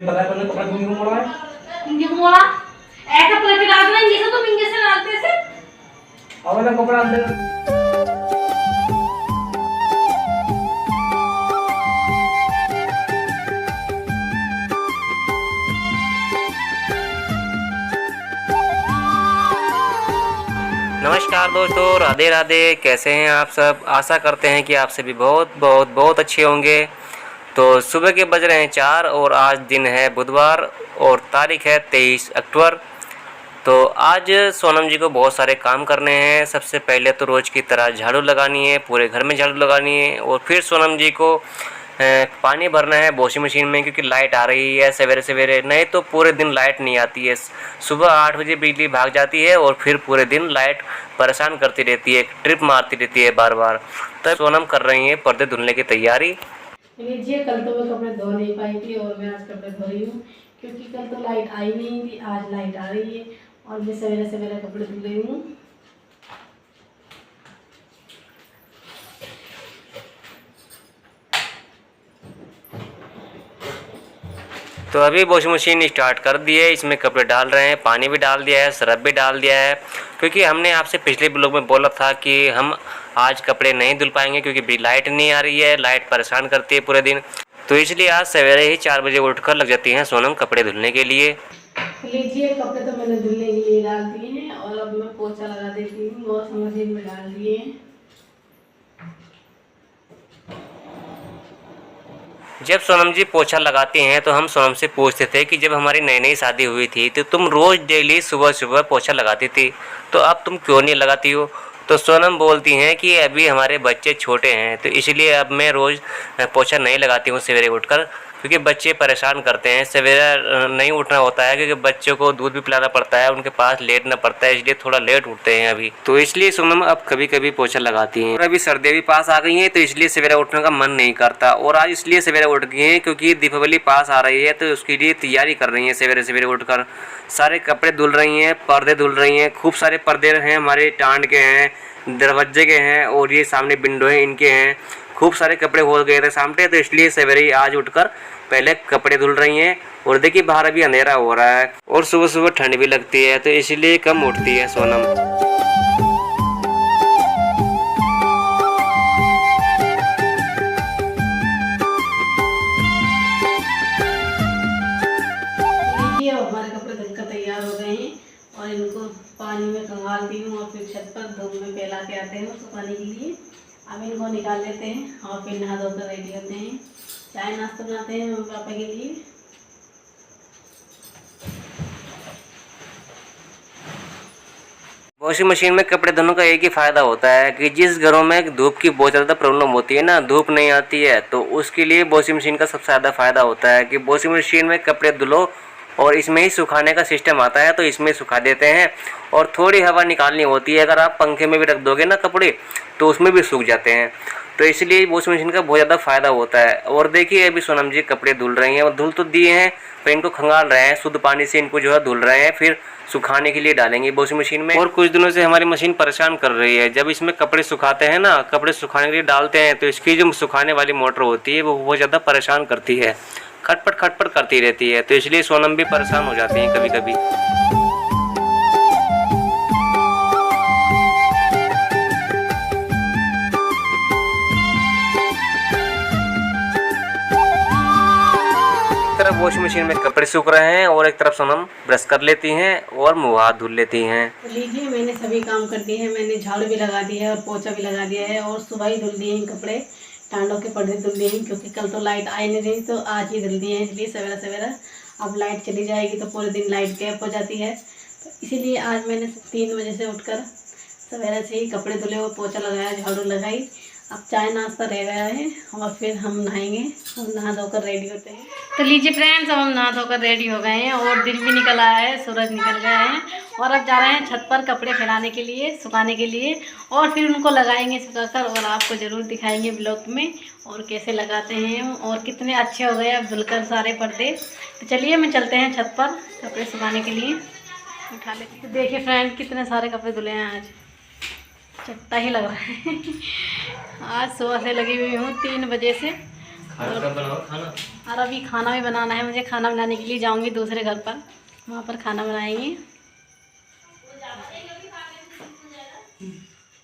पता है कपड़ा क्यों मोड़ा है? इंगे मोड़ा ऐसा पलट के डालना है, ये तो तुम इंगे से डालते से और वाला कपड़ा अंदर। नमस्कार दोस्तों, राधे राधे। कैसे हैं आप सब? आशा करते हैं कि आप सभी बहुत बहुत बहुत अच्छे होंगे। तो सुबह के बज रहे हैं 4 और आज दिन है बुधवार और तारीख है 23 अक्टूबर। तो आज सोनम जी को बहुत सारे काम करने हैं। सबसे पहले तो रोज़ की तरह झाड़ू लगानी है, पूरे घर में झाड़ू लगानी है। और फिर सोनम जी को पानी भरना है वॉशिंग मशीन में, क्योंकि लाइट आ रही है सवेरे सवेरे। नहीं तो पूरे दिन लाइट नहीं आती है। सुबह 8 बजे बिजली भाग जाती है और फिर पूरे दिन लाइट परेशान करती रहती है, ट्रिप मारती रहती है बार बार। तब सोनम कर रही है पर्दे धुलने की तैयारी। लीजिए, कल तो मैं कपड़े धो नहीं पाई थी और मैं आज कपड़े धो रही हूँ, क्योंकि कल तो लाइट आई नहीं थी। आज लाइट आ रही है और मैं सवेरे सवेरे कपड़े धुल रही हूँ। तो अभी वॉशिंग मशीन स्टार्ट कर दी है, इसमें कपड़े डाल रहे हैं, पानी भी डाल दिया है, सरफ भी डाल दिया है। क्योंकि हमने आपसे पिछले ब्लॉग में बोला था कि हम आज कपड़े नहीं धुल पाएंगे, क्योंकि लाइट नहीं आ रही है, लाइट परेशान करती है पूरे दिन। तो इसलिए आज सवेरे ही 4 बजे उठकर लग जाती हैं सोनम कपड़े धुलने के लिए। लीजिए, कपड़े तो मैंने धुलने के लिए डाल दिए हैं और अब मैं पोछा लगा देती हूँ। वॉशिंग मशीन में डाल दिए हैं। जब सोनम जी पोछा लगाती हैं तो हम सोनम से पूछते थे कि जब हमारी नई नई शादी हुई थी तो तुम रोज़ डेली सुबह सुबह पोछा लगाती थी, तो अब तुम क्यों नहीं लगाती हो? तो सोनम बोलती हैं कि अभी हमारे बच्चे छोटे हैं, तो इसलिए अब मैं रोज़ पोछा नहीं लगाती हूँ सवेरे उठकर, क्योंकि बच्चे परेशान करते हैं। सवेरे नहीं उठना होता है, क्योंकि बच्चों को दूध भी पिलाना पड़ता है, उनके पास लेटना पड़ता है, इसलिए थोड़ा लेट उठते हैं अभी। तो इसलिए सोनम अब कभी कभी पोछा लगाती हैं। और अभी सर्दियाँ भी पास आ गई हैं, तो इसलिए सवेरे उठने का मन नहीं करता। और आज इसलिए सवेरे उठ गई हैं क्योंकि दीपावली पास आ रही है, तो उसके लिए तैयारी कर रही हैं। सवेरे सवेरे उठकर सारे कपड़े धुल रही हैं, पर्दे धुल रही हैं। खूब सारे पर्दे हैं, हमारे टांड के हैं, दरवाजे के हैं और ये सामने विंडो है इनके हैं। खूब सारे कपड़े हो गए थे सामने, तो इसलिए सवेरे ही आज उठकर पहले कपड़े धुल रही हैं। और देखिए बाहर अभी अंधेरा हो रहा है और सुबह सुबह ठंड भी लगती है, तो इसलिए कम उठती है सोनम। लीजिए, हमारे कपड़े धुलकर तैयार हो गए हैं और इनको पानी में कंगाल दी हूँ और फिर छत पर धूप में फैला के आते हैं सुखाने के लिए। अब इनको निकाल लेते हैं और फिर नहा धोकर रेडी होते हैं। चाय नाश्ता बनाते हैं मम्मी पापा के लिए। वॉशिंग मशीन में कपड़े धोने का एक ही फ़ायदा होता है कि जिस घरों में धूप की बहुत ज़्यादा प्रॉब्लम होती है ना, धूप नहीं आती है, तो उसके लिए वॉशिंग मशीन का सबसे ज़्यादा फ़ायदा होता है कि वॉशिंग मशीन में कपड़े धुलो और इसमें ही सुखाने का सिस्टम आता है, तो इसमें सुखा देते हैं। और थोड़ी हवा निकालनी होती है, अगर आप पंखे में भी रख दोगे ना कपड़े तो उसमें भी सूख जाते हैं। तो इसलिए वॉशिंग मशीन का बहुत ज़्यादा फ़ायदा होता है। और देखिए अभी सोनम जी कपड़े धुल रही हैं, और धुल तो दिए हैं पर इनको खंगाल रहे हैं, शुद्ध पानी से इनको जो है धुल रहे हैं, फिर सुखाने के लिए डालेंगे वॉशिंग मशीन में। और कुछ दिनों से हमारी मशीन परेशान कर रही है। जब इसमें कपड़े सुखाते हैं ना, कपड़े सुखाने के लिए डालते हैं, तो इसकी जो सुखाने वाली मोटर होती है वो बहुत ज़्यादा परेशान करती है, खटपट खटपट करती रहती है। तो इसलिए सोनम भी परेशान हो जाती हैं कभी कभी। एक तरफ वॉशिंग मशीन में कपड़े सूख रहे हैं और एक तरफ सोनम ब्रश कर लेती हैं और मुँह हाथ धुल लेती हैं। तो लीजिए, मैंने सभी काम कर दिए हैं। मैंने झाड़ू भी लगा दिया है और पोछा भी लगा दिया है और सुबह ही धुल दिए हैं कपड़े। टांडों के पर्दे धुल दिए हैं, क्योंकि कल तो लाइट आई नहीं रही, तो आज ही धुल दिए हैं, इसलिए सवेरा सवेरा। अब लाइट चली जाएगी तो पूरे दिन लाइट गैप हो जाती है, तो इसीलिए आज मैंने 3 बजे से उठकर सवेरे से ही कपड़े धुले और पोछा लगाया, झाड़ू लगाई। अब चाय नाश्ता रह गया है और फिर हम नहाएंगे। हम नहा धोकर रेडी होते हैं। तो लीजिए फ्रेंड्स, अब हम नहा धोकर रेडी हो गए हैं और दिन भी निकल आया है, सूरज निकल गया है और अब जा रहे हैं छत पर कपड़े फैलाने के लिए, सुखाने के लिए, और फिर उनको लगाएंगे सुखाकर और आपको ज़रूर दिखाएंगे ब्लॉग में और कैसे लगाते हैं और कितने अच्छे हो गए अब धुलकर सारे पर्दे। तो चलिए मैं चलते हैं छत पर कपड़े सुखाने के लिए, उठा लेते हैं। तो देखिए फ्रेंड, कितने सारे कपड़े धुले हैं आज, चट्टा ही लग रहा है। आज सुबह से लगी हुई हूँ 3 बजे से कब बनाओ खाना? और अभी खाना भी बनाना है मुझे। खाना बनाने के लिए जाऊंगी दूसरे घर पर, वहाँ पर खाना बनाएंगे।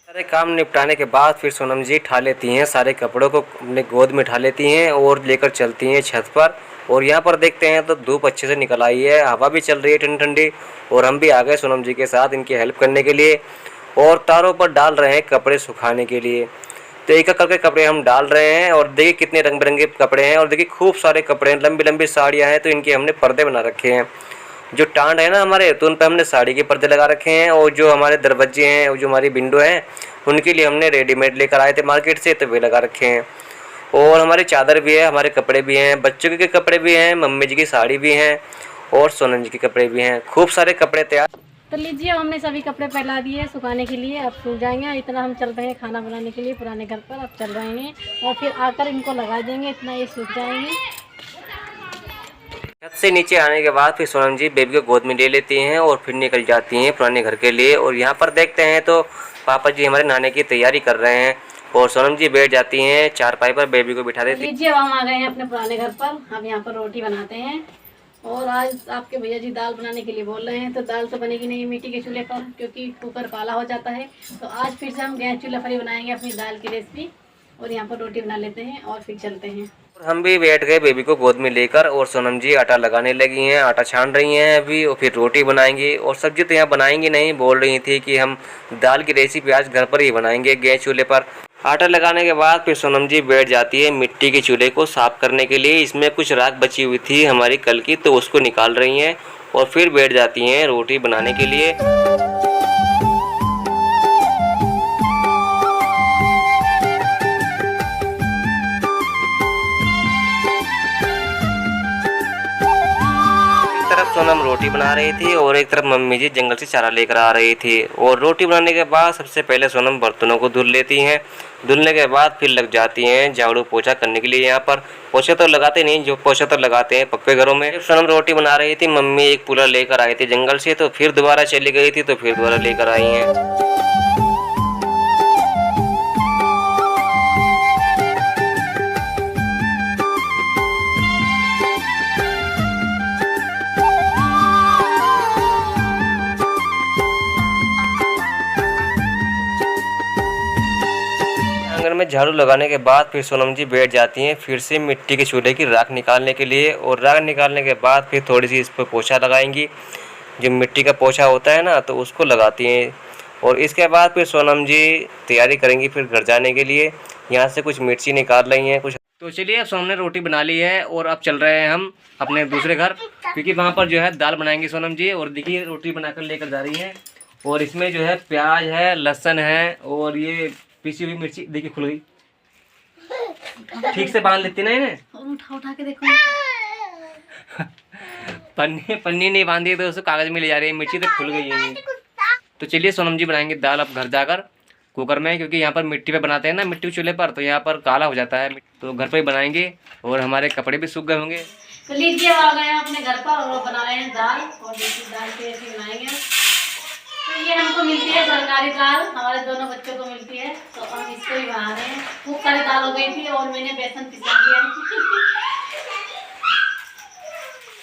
सारे काम निपटाने के बाद फिर सोनम जी उठा लेती हैं, सारे कपड़ों को अपने गोद में उठा लेती हैं और लेकर चलती हैं छत पर। और यहाँ पर देखते हैं तो धूप अच्छे से निकल आई है, हवा भी चल रही है ठंडी ठंडी। और हम भी आ गए सोनम जी के साथ इनकी हेल्प करने के लिए और तारों पर डाल रहे हैं कपड़े सुखाने के लिए। तो एक एक करके कपड़े हम डाल रहे हैं और देखिए कितने रंग बिरंगे कपड़े हैं और देखिए खूब सारे कपड़े हैं, लंबी लंबी साड़ियाँ हैं। तो इनके हमने पर्दे बना रखे हैं। जो टांड है ना हमारे, तो उन पर हमने साड़ी के पर्दे लगा रखे हैं। और जो हमारे दरवाजे हैं और जो हमारी विंडो हैं उनके लिए हमने रेडीमेड लेकर आए थे मार्केट से, तो वे लगा रखे हैं। और हमारी चादर भी है, हमारे कपड़े भी हैं, बच्चों के कपड़े भी हैं, मम्मी जी की साड़ी भी हैं और सोनम जी के कपड़े भी हैं। खूब सारे कपड़े तैयार। तो लीजिए, अब हमने सभी कपड़े फैला दिए सुखाने के लिए। अब सूख जाएंगे। इतना हम चल रहे हैं खाना बनाने के लिए पुराने घर पर, अब चल रहे हैं और फिर आकर इनको लगा देंगे, इतना ये सूख जाएंगे। छत से नीचे आने के बाद फिर सोनम जी बेबी को गोद में ले लेती हैं और फिर निकल जाती हैं पुराने घर के लिए। और यहाँ पर देखते हैं तो पापा जी हमारे नहाने की तैयारी कर रहे हैं और सोनम जी बैठ जाती हैं चारपाई पर, बेबी को बिठा देती हैं। लीजिए, अब हम आ गए हैं अपने पुराने घर पर। हम यहाँ पर रोटी बनाते हैं और आज आपके भैया जी दाल बनाने के लिए बोल रहे हैं। तो दाल तो बनेगी नहीं मिट्टी के चूल्हे पर, क्योंकि कुकर काला हो जाता है। तो आज फिर से हम गैस चूल्हे पर ही बनाएंगे अपनी दाल की रेसिपी। और यहाँ पर रोटी बना लेते हैं और फिर चलते हैं। और हम भी बैठ गए बेबी को गोद में लेकर और सोनम जी आटा लगाने लगी हैं, आटा छान रही हैं अभी। और फिर रोटी बनाएंगी और सब्जी तो यहाँ बनाएंगी नहीं, बोल रही थी कि हम दाल की रेसिपी आज घर पर ही बनाएंगे गैस चूल्हे पर। आटा लगाने के बाद फिर सोनम जी बैठ जाती है मिट्टी के चूल्हे को साफ करने के लिए। इसमें कुछ राख बची हुई थी हमारी कल की, तो उसको निकाल रही हैं और फिर बैठ जाती हैं रोटी बनाने के लिए। तरफ सोनम रोटी बना रही थी और एक तरफ मम्मी जी जंगल से चारा लेकर आ रही थी। और रोटी बनाने के बाद सबसे पहले सोनम बर्तनों को धुल लेती हैं। धुलने के बाद फिर लग जाती हैं झाड़ू पोछा करने के लिए। यहाँ पर पोछा तो लगाते नहीं, जो पोछा तो लगाते हैं पक्के घरों में। सोनम रोटी बना रही थी, मम्मी एक पुला लेकर आई थी जंगल से, तो फिर दोबारा चली गई थी, तो फिर दोबारा लेकर आई हैं। आंगन में झाड़ू लगाने के बाद फिर सोनम जी बैठ जाती हैं फिर से मिट्टी के चूल्हे की राख निकालने के लिए। और राख निकालने के बाद फिर थोड़ी सी इस पर पोछा लगाएंगी, जो मिट्टी का पोछा होता है ना, तो उसको लगाती हैं। और इसके बाद फिर सोनम जी तैयारी करेंगी फिर घर जाने के लिए। यहाँ से कुछ मिर्ची निकाल रही हैं कुछ। तो चलिए, अब सोनम ने रोटी बना ली है और अब चल रहे हैं हम अपने दूसरे घर, क्योंकि वहाँ पर जो है दाल बनाएंगी सोनम जी। और देखिए रोटी बनाकर लेकर जा रही हैं और इसमें जो है प्याज है, लहसुन है और ये पीसी हुई मिर्ची। देखिए खुल गई, ठीक से बांध लेती ना इन्हें। उठा उठा के देखो। पन्नी नहीं बांधी तो उसको कागज में ले जा रही है, मिर्ची तो खुल गई है। तो चलिए सोनम जी बनाएंगे दाल अब घर जाकर कुकर में, क्योंकि यहाँ पर मिट्टी पे बनाते हैं ना, मिट्टी के चूल्हे पर, तो यहाँ पर काला हो जाता है। तो घर पर ही बनाएंगे और हमारे कपड़े भी सूख गए होंगे। तो लीजिए, आ गए हैं अपने घर पर और बना रहे हैं दाल। और देखिए दाल कैसे बनाएंगे। तो ये हमको मिलती है सरकारी दाल, हमारे दोनों बच्चों को मिलती है, तो हम इसको ही बना रहे हैं। खूब सारी दाल हो गई थी और मैंने बेसन पिसा दिया।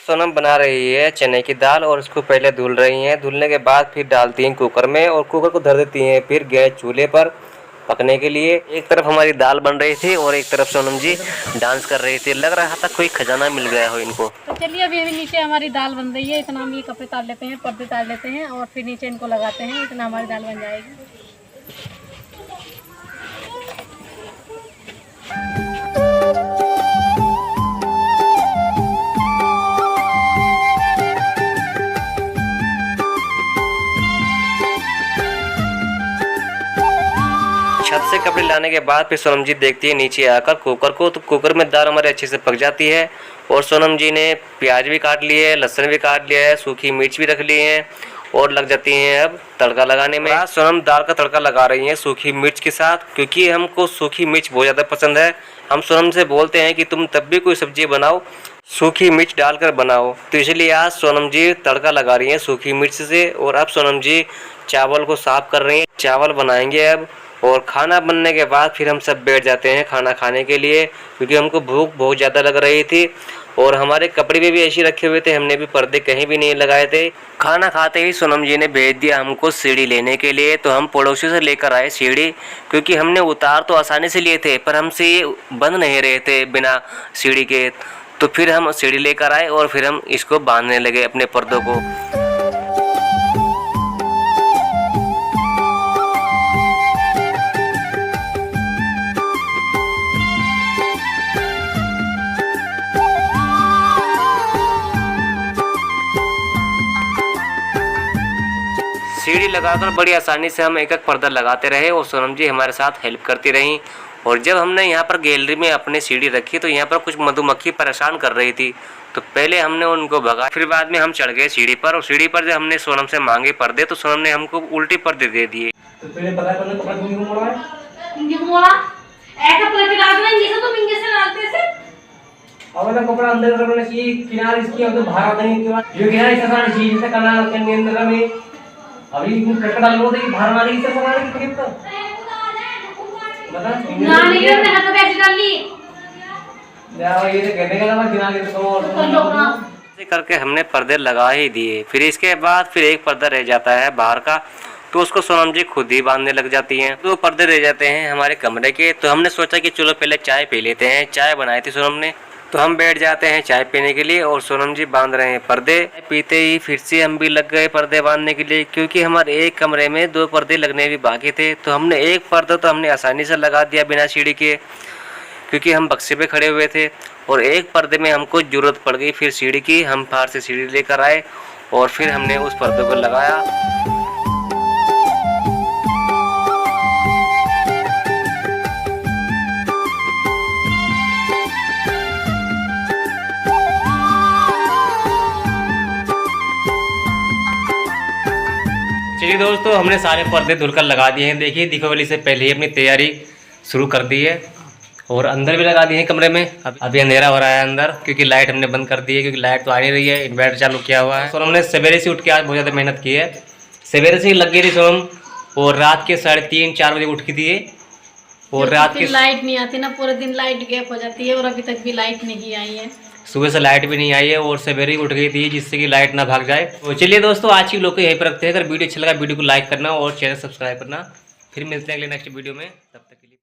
सोनम बना रही है चने की दाल और उसको पहले धुल रही हैं। धुलने के बाद फिर डालती हैं कुकर में और कुकर को धर देती हैं फिर गैस चूल्हे पर पकने के लिए। एक तरफ हमारी दाल बन रही थी और एक तरफ सोनम जी डांस कर रही थी। लग रहा था कोई खजाना मिल गया हो इनको। तो चलिए, अभी नीचे हमारी दाल बन रही है। इतना हम ये कपड़े तार लेते हैं, पर्दे तार लेते हैं और फिर नीचे इनको लगाते हैं, इतना हमारी दाल बन जाएगी। छत से कपड़े लाने के बाद फिर सोनम जी देखती है नीचे आकर कुकर को, तो कुकर में दाल हमारे अच्छे से पक जाती है। और सोनम जी ने प्याज भी काट लिए है, लहसुन भी काट लिया है, सूखी मिर्च भी रख ली है और लग जाती हैं अब तड़का लगाने में। आज सोनम दाल का तड़का लगा रही हैं सूखी मिर्च के साथ, क्योंकि हमको सूखी मिर्च बहुत ज़्यादा पसंद है। हम सोनम से बोलते हैं कि तुम तब भी कोई सब्जी बनाओ सूखी मिर्च डालकर बनाओ, तो इसलिए आज सोनम जी तड़का लगा रही हैं सूखी मिर्च से। और अब सोनम जी चावल को साफ कर रही हैं, चावल बनाएंगे अब। और खाना बनने के बाद फिर हम सब बैठ जाते हैं खाना खाने के लिए, क्योंकि हमको भूख बहुत ज़्यादा लग रही थी। और हमारे कपड़े भी ऐसे रखे हुए थे, हमने भी पर्दे कहीं भी नहीं लगाए थे। खाना खाते ही सोनम जी ने भेज दिया हमको सीढ़ी लेने के लिए। तो हम पड़ोसियों से लेकर आए सीढ़ी, क्योंकि हमने उतार तो आसानी से लिए थे पर हमसे ये बंद नहीं रहे थे बिना सीढ़ी के। तो फिर हम सीढ़ी लेकर आए और फिर हम इसको बांधने लगे अपने पर्दों को। सीढ़ी लगाकर बड़ी आसानी से हम एक एक पर्दा लगाते रहे और सोनम जी हमारे साथ हेल्प करती रहीं। और जब हमने यहाँ पर गैलरी में अपनी सीढ़ी रखी तो यहाँ पर कुछ मधुमक्खी परेशान कर रही थी। तो पहले हमने उनको भगाया, फिर बाद में हम चढ़ गए सीढ़ी पर। और सीढ़ी पर जब हमने सोनम से मांगे पर्दे तो सोनम ने हमको उल्टी पर्दे दे दिए। तो पहले पता है पहले कपड़ा धोने को मोड़ा है। ऐसा पूरा डालना है, तो मिंगे से डालते से अवला कपड़ा अंदर रखने चाहिए, किनारे इसकी तो बाहर आने के बाद जो किनारे से सारी चीज से करना के अंदर में अभी कटका डाल लो तो बाहर आ रही है सब की क्लिप तो बता ना नहीं हमने हाथ पे ऐसे डाल ली यार। ये तो कहने का ना किनारे तो ऐसे करके हमने पर्दे लगा ही दिए। फिर इसके बाद फिर एक पर्दा रह जाता है बाहर का, तो उसको सोनम जी खुद ही बांधने लग जाती हैं। 2 पर्दे रह जाते हैं हमारे कमरे के। तो हमने सोचा कि चलो पहले चाय पी लेते हैं। चाय बनाई थी सोनम ने, तो हम बैठ जाते हैं चाय पीने के लिए और सोनम जी बांध रहे हैं पर्दे। पीते ही फिर से हम भी लग गए पर्दे बांधने के लिए, क्योंकि हमारे एक कमरे में 2 पर्दे लगने भी बाकी थे। तो हमने एक पर्दा तो हमने आसानी से लगा दिया बिना सीढ़ी के, क्योंकि हम बक्से पे खड़े हुए थे। और एक पर्दे में हमको ज़रूरत पड़ गई फिर सीढ़ी की। हम बाहर से सीढ़ी लेकर आए और फिर हमने उस पर्दे को लगाया। चलिए दोस्तों, हमने सारे पर्दे धुलकर लगा दिए हैं। देखिए दीपावली से पहले ही अपनी तैयारी शुरू कर दी है और अंदर भी लगा दिए हैं कमरे में। अभी अंधेरा हो रहा है अंदर, क्योंकि लाइट हमने बंद कर दी है, क्योंकि लाइट तो आ नहीं रही है। इन्वर्टर चालू किया हुआ है। सोनम ने सवेरे से उठ के आज बहुत ज़्यादा मेहनत की है। सवेरे से ही लग गई थी सोनम और रात के 3:30-4 बजे उठ की थी और रात की लाइट नहीं आती ना, पूरे दिन लाइट गैप हो जाती है और अभी तक भी लाइट नहीं आई है। सुबह से लाइट भी नहीं आई है और सवेरे ही उठ गई थी, जिससे कि लाइट ना भाग जाए। तो चलिए दोस्तों, आज की लोग को यहीं पर रखते हैं। अगर वीडियो अच्छा लगा वीडियो को लाइक करना और चैनल सब्सक्राइब करना। फिर मिलते हैं अगले नेक्स्ट वीडियो में। तब